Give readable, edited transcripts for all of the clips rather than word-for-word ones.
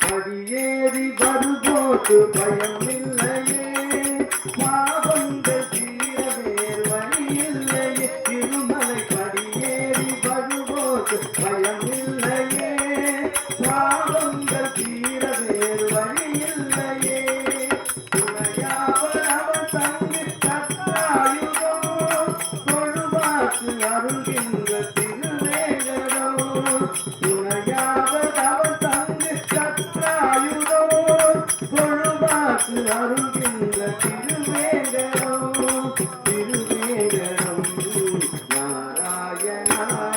படியேறி வரும்போது பயம் இல்லையே, பாவங்கள் தீரவேர் வழி இல்லையே. திருமலை படியேறி வரும்போது பயம் இல்லையே, பாவங்கள் தீரவேர் வழி இல்லையே. துணையாவர் அவன் தங்கு கத்தாயுதோ, தொழுவாக்கு அருள்கின்ற திருவேங்கடோ. துணையாவர் அவன் தங்கு கத்தாயுதோ, தொழுவாக்கு அருள்கின்ற திருவேங்கடோ. திருவேங்கடம் நாராயணாயனும்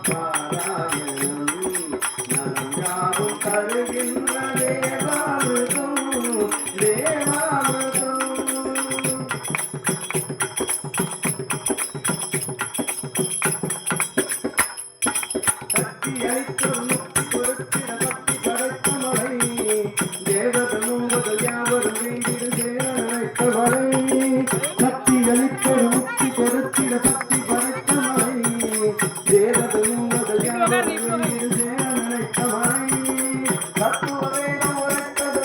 பாராயணம், நலம் யாவும் தருகின்ற தேவாமிர்தம் தேவாமிர்தம். சக்தி அளித்தொரு முக்தி கொடுத்திட பக்தி படைத்த மலை, தேவதமும் முதல் யாவரும் வேண்டிடு சேர நினைத்த மலை. சக்தி அளித்தொரு முக்தி கொடுத்திட பக்தி படைத்த மலை, தேவதமும் முதல் யாவரும் வேண்டிடு சேர நினைத்த மலை. தத்துவ வேதம் உரைத்தது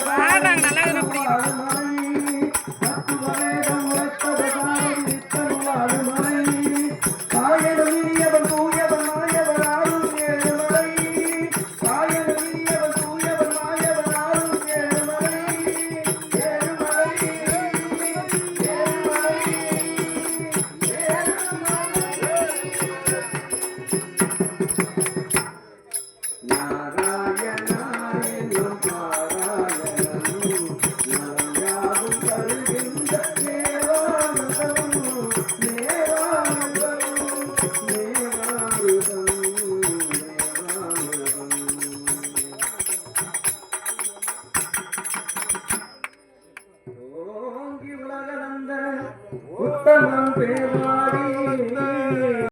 உத்தமம் பேரா